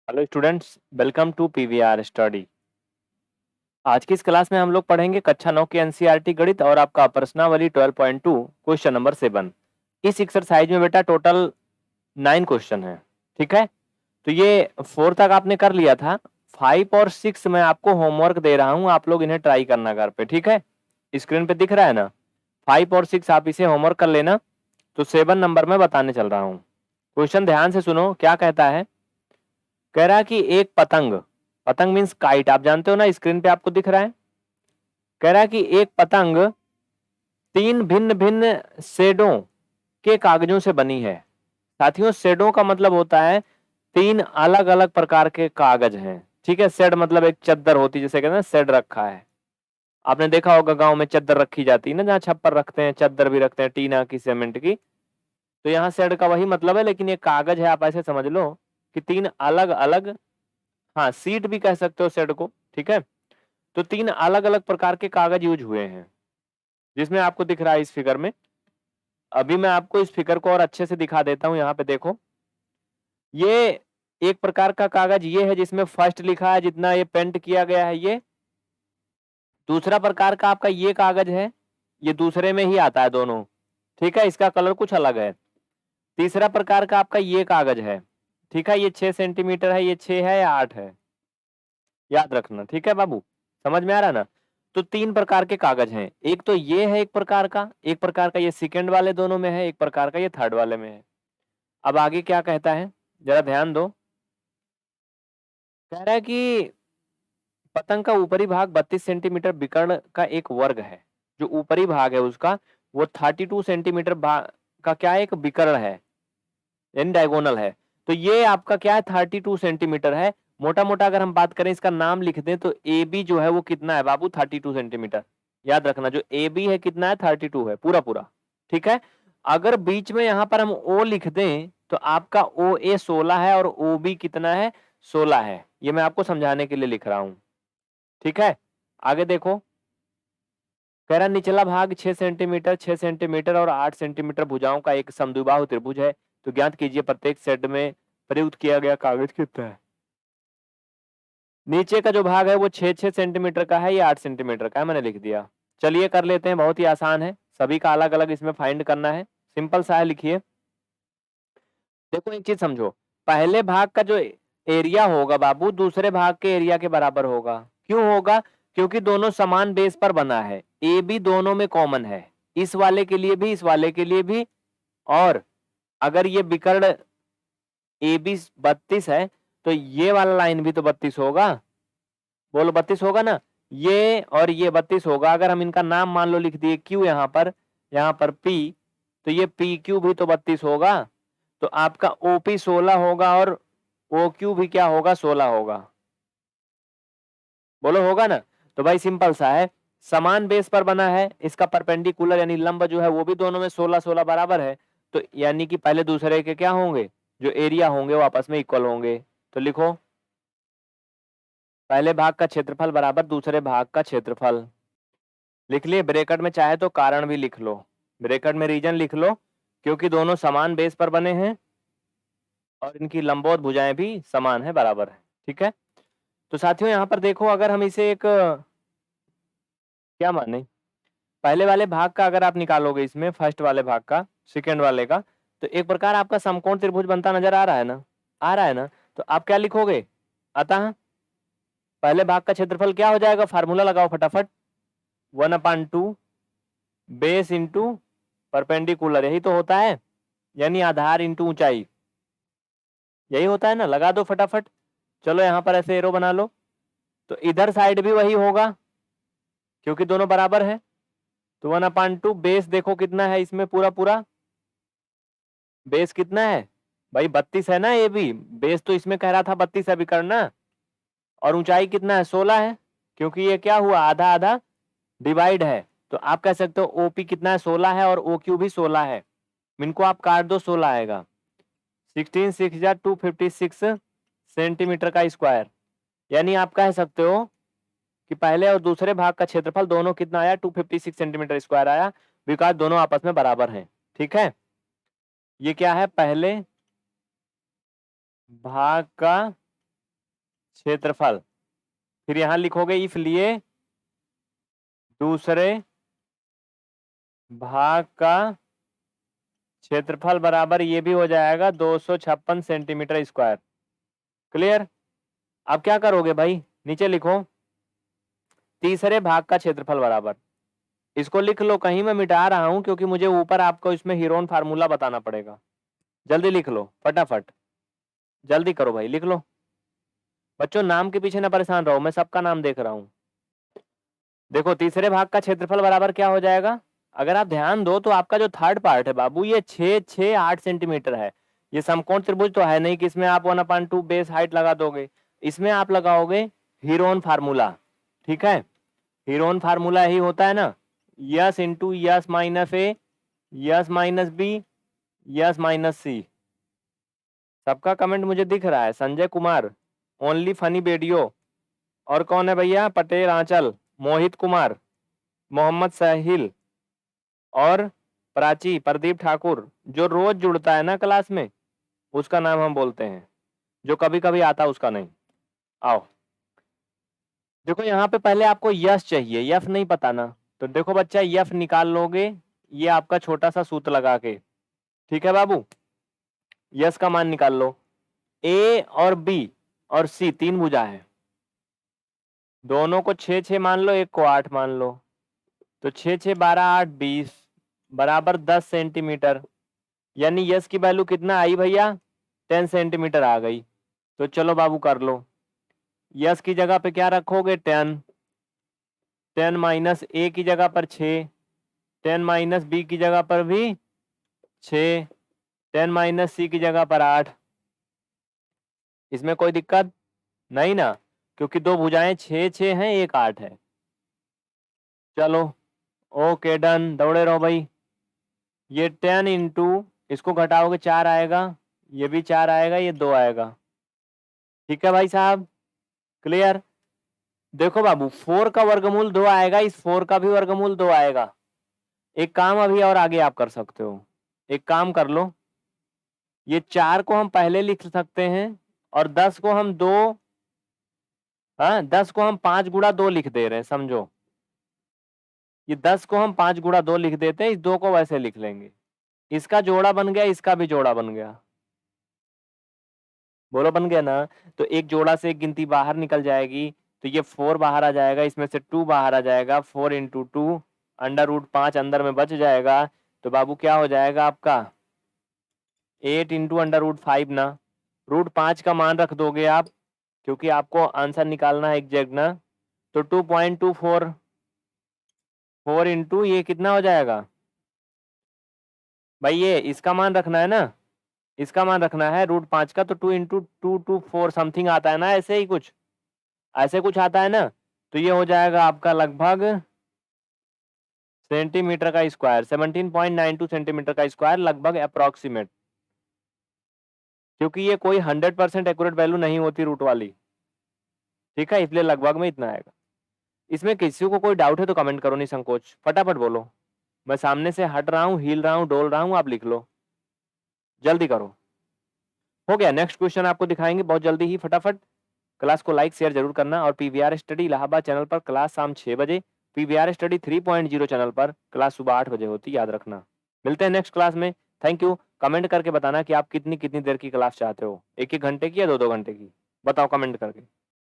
Hello students, welcome to PVR study. आज की इस क्लास में हम लोग पढ़ेंगे कक्षा 9 की एनसीईआरटी गणित और आपका प्रश्नावली 12.2 क्वेश्चन नंबर 7। इस एक्सरसाइज में बेटा टोटल 9 क्वेश्चन है। ठीक है, तो ये 4 तक आपने कर लिया था। 5 और 6 मैं आपको होमवर्क दे रहा हूँ, आप लोग इन्हें ट्राई करना घर पे। ठीक है, स्क्रीन पे दिख रहा है ना। 5 और 6 आप इसे होमवर्क कर लेना। तो 7 नंबर में बताने चल रहा हूँ। क्वेश्चन ध्यान से सुनो, क्या कहता है। कह रहा है कि एक पतंग, पतंग मीन्स काइट, आप जानते हो ना, स्क्रीन पे आपको दिख रहा है। कह रहा है कि एक पतंग 3 भिन्न भिन्न शेडों के कागजों से बनी है। साथियों, शेडों का मतलब होता है 3 अलग अलग प्रकार के कागज हैं। ठीक है, शेड मतलब एक चद्दर होती है, जैसे कहते हैं शेड रखा है। आपने देखा होगा गांव में चद्दर रखी जाती है ना, जहाँ छप्पर रखते हैं, चद्दर भी रखते हैं टीना की, सीमेंट की। तो यहाँ शेड का वही मतलब है, लेकिन ये कागज है, आप ऐसे समझ लो कि 3 अलग अलग, हाँ सीट भी कह सकते हो शेड को। ठीक है, तो 3 अलग अलग प्रकार के कागज यूज हुए हैं, जिसमें आपको दिख रहा है इस फिगर में। अभी मैं आपको इस फिगर को और अच्छे से दिखा देता हूं। यहाँ पे देखो, ये एक प्रकार का कागज ये है जिसमें फर्स्ट लिखा है, जितना ये पेंट किया गया है ये। दूसरा प्रकार का आपका ये कागज है, ये दूसरे में ही आता है दोनों। ठीक है, इसका कलर कुछ अलग है। तीसरा प्रकार का आपका ये कागज है। ठीक है, ये 6 सेंटीमीटर है, ये 6 है या 8 है, याद रखना। ठीक है बाबू, समझ में आ रहा ना। तो 3 प्रकार के कागज हैं, एक तो ये है, एक प्रकार का ये सेकंड वाले दोनों में है, एक प्रकार का ये थर्ड वाले में है। अब आगे क्या कहता है, जरा ध्यान दो। कह रहा है कि पतंग का ऊपरी भाग 32 सेंटीमीटर विकर्ण का एक वर्ग है। जो ऊपरी भाग है उसका, वो 32 सेंटीमीटर भाग का क्या है, एक विकर्ण है, यानी डायगोनल है। तो ये आपका क्या है, 32 सेंटीमीटर है। मोटा मोटा अगर हम बात करें, इसका नाम लिख दें तो ए बी जो है वो कितना है बाबू, 32 सेंटीमीटर। याद रखना, जो ए बी है कितना है, 32 है, पूरा पूरा। ठीक है, अगर बीच में यहां पर हम ओ लिख दें तो आपका ओ ए 16 है और ओ बी कितना है, 16 है। ये मैं आपको समझाने के लिए लिख रहा हूं। ठीक है, आगे देखो। कह रहा निचला भाग 6 सेंटीमीटर, 6 सेंटीमीटर और 8 सेंटीमीटर भुजाओं का एक समद्विबाहु त्रिभुज है। तो ज्ञात कीजिए प्रत्येक सेट में प्रयुक्त किया गया कागज कितना है। नीचे का जो भाग है वो 6 6 सेंटीमीटर का है, ये 8 सेंटीमीटर का है, मैंने लिख दिया। चलिए कर लेते हैं, बहुत ही आसान है, सभी का अलग अलग इसमें फाइंड करना है। सिंपल सा है, लिखिए। देखो एक चीज समझो, पहले भाग का जो एरिया होगा बाबू, दूसरे भाग के एरिया के बराबर होगा। क्यों होगा, क्योंकि दोनों समान बेस पर बना है, ए बी दोनों में कॉमन है, इस वाले के लिए भी, इस वाले के लिए भी। और अगर ये विकर्ण ए बी 32 है, तो ये वाला लाइन भी तो 32 होगा। बोलो 32 होगा ना। ये और ये 32 होगा। अगर हम इनका नाम मान लो लिख दिए क्यू, यहाँ पर पी, तो ये पी क्यू भी तो 32 होगा। तो आपका ओपी 16 होगा और ओ क्यू भी क्या होगा, 16 होगा। बोलो होगा ना। तो भाई सिंपल सा है, समान बेस पर बना है, इसका परपेंडिकुलर यानी लंब जो है वो भी दोनों में 16 16 बराबर है। तो यानी कि पहले दूसरे के क्या होंगे, जो एरिया होंगे वो आपस में इक्वल होंगे। तो लिखो, पहले भाग का क्षेत्रफल बराबर दूसरे भाग का क्षेत्रफल। लिख लिए, ब्रैकेट में चाहे तो कारण भी लिख लो, ब्रैकेट में रीजन लिख लो, क्योंकि दोनों समान बेस पर बने हैं और इनकी लंबवत भुजाएं भी समान है, बराबर है। ठीक है, तो साथियों यहाँ पर देखो, अगर हम इसे एक क्या माने, पहले वाले भाग का अगर आप निकालोगे इसमें, फर्स्ट वाले भाग का सेकेंड वाले का, तो एक प्रकार आपका समकोण त्रिभुज बनता नजर आ रहा है ना, आ रहा है ना। तो आप क्या लिखोगे, अतः पहले भाग का क्षेत्रफल क्या हो जाएगा, फार्मूला लगाओ फटाफट, 1/2 बेस इंटू परपेंडिकुलर, यही तो होता है, यानी आधार इंटू ऊंचाई, यही होता है ना, लगा दो फटाफट। चलो यहाँ पर ऐसे एरो बना लो, तो इधर साइड भी वही होगा, क्योंकि दोनों बराबर है। तो 1/2 बेस देखो कितना है इसमें, पूरा पूरा बेस कितना है भाई, 32 है ना। ये भी बेस तो इसमें कह रहा था 32 है, भी करना। और ऊंचाई कितना है, 16 है, क्योंकि ये क्या हुआ, आधा आधा डिवाइड है। तो आप कह सकते हो ओपी कितना है, 16 है, और ओ क्यू भी 16 है। इनको आप काट दो, 16 आएगा। 16 6 जा 256 सेंटीमीटर का स्क्वायर। यानी आप कह सकते हो कि पहले और दूसरे भाग का क्षेत्रफल दोनों कितना आया, 256 सेंटीमीटर स्क्वायर आया, बिकॉज दोनों आपस में बराबर हैं। ठीक है, ये क्या है, पहले भाग का क्षेत्रफल, फिर यहां लिखोगे इफ लिए दूसरे भाग का क्षेत्रफल बराबर ये भी हो जाएगा 256 सेंटीमीटर स्क्वायर। क्लियर? अब क्या करोगे भाई, नीचे लिखो तीसरे भाग का क्षेत्रफल बराबर, इसको लिख लो, कहीं मैं मिटा रहा हूं क्योंकि मुझे ऊपर आपको इसमें हीरोन फार्मूला बताना पड़ेगा। जल्दी लिख लो फटाफट, जल्दी करो भाई, लिख लो। बच्चों नाम के पीछे ना परेशान रहो, मैं सबका नाम देख रहा हूं। देखो तीसरे भाग का क्षेत्रफल बराबर क्या हो जाएगा, अगर आप ध्यान दो तो आपका जो थर्ड पार्ट है बाबू ये 6 6 8 सेंटीमीटर है। ये समकोण त्रिभुज तो है नहीं कि इसमें आप 1/2 बेस हाइट लगा दोगे, इसमें आप लगाओगे हीरोन फार्मूला। ठीक है, हीरोन फार्मूला ही होता है ना, S into S minus A, S minus B, S minus C. सबका कमेंट मुझे दिख रहा है, Sanjay Kumar, only funny video, और कौन है भैया, पटेल आंचल, मोहित कुमार, मोहम्मद साहिल और प्राची, प्रदीप ठाकुर। जो रोज जुड़ता है ना क्लास में उसका नाम हम बोलते हैं, जो कभी कभी आता उसका नहीं। आओ देखो यहाँ पे पहले आपको यस चाहिए, यफ नहीं पता ना, तो देखो बच्चा यफ निकाल लोगे ये आपका छोटा सा सूत्र लगा के। ठीक है बाबू, यस का मान निकाल लो। ए और बी और सी तीन भुजा है, दोनों को 6 6 मान लो, एक को 8 मान लो, तो 6 6 12 8 20 बराबर 10 सेंटीमीटर। यानी यस की वैल्यू कितना आई भैया, 10 सेंटीमीटर आ गई। तो चलो बाबू कर लो, यस की जगह पे क्या रखोगे 10, 10 माइनस ए की जगह पर 6, 10 माइनस बी की जगह पर भी 6, 10 माइनस सी की जगह पर 8। इसमें कोई दिक्कत नहीं ना, क्योंकि दो भुजाएं 6 6 हैं, एक 8 है। चलो ओके डन, दौड़े रहो भाई। ये 10 इंटू इसको घटाओगे 4 आएगा, ये भी 4 आएगा, ये 2 आएगा। ठीक है भाई साहब, क्लियर? देखो बाबू 4 का वर्गमूल 2 आएगा, इस 4 का भी वर्गमूल 2 आएगा। एक काम अभी और आगे आप कर सकते हो, एक काम कर लो, ये 4 को हम पहले लिख सकते हैं और 10 को हम 2, हाँ 10 को हम 5 गुणा 2 लिख दे रहे हैं, समझो ये 10 को हम 5 गुणा 2 लिख देते हैं, इस 2 को वैसे लिख लेंगे, इसका जोड़ा बन गया, इसका भी जोड़ा बन गया। बोलो बन गया ना, तो एक जोड़ा से एक गिनती बाहर निकल जाएगी, तो ये 4 बाहर आ जाएगा, इसमें से 2 बाहर आ जाएगा, 4 इंटू 2 √5 अंदर में बच जाएगा। तो बाबू क्या हो जाएगा आपका 8 इंटू √5 ना, √5 का मान रख दोगे आप क्योंकि आपको आंसर निकालना है एग्जैक्ट ना, तो 2.24, 4 इंटू ये कितना हो जाएगा भाई, ये इसका मान रखना है ना, इसका मान रखना है √5 का, तो 2 इंटू 224 समथिंग आता है ना, ऐसे ही कुछ, ऐसे कुछ आता है ना, तो ये हो जाएगा आपका लगभग सेंटीमीटर का स्क्वायर, 17.92 सेंटीमीटर का स्क्वायर लगभग अप्रोक्सीमेट, क्योंकि ये कोई 100% एक्यूरेट वैल्यू नहीं होती रूट वाली। ठीक है, इसलिए लगभग में इतना आएगा। इसमें किसी को कोई डाउट है तो कमेंट करो, नहीं संकोच, फटाफट बोलो, मैं सामने से हट रहा हूँ, हिल रहा हूँ, डोल रहा हूँ, आप लिख लो, जल्दी करो। हो गया, नेक्स्ट क्वेश्चन आपको दिखाएंगे बहुत जल्दी ही, फटाफट। क्लास को लाइक शेयर जरूर करना, और पीवीआर स्टडी इलाहाबाद चैनल पर क्लास शाम 6 बजे, पीवीआर स्टडी 3.0 चैनल पर क्लास सुबह 8 बजे होती, याद रखना। मिलते हैं नेक्स्ट क्लास में, थैंक यू। कमेंट करके बताना कि आप कितनी कितनी देर की क्लास चाहते हो, 1 1 घंटे की या 2 2 घंटे की, बताओ कमेंट करके।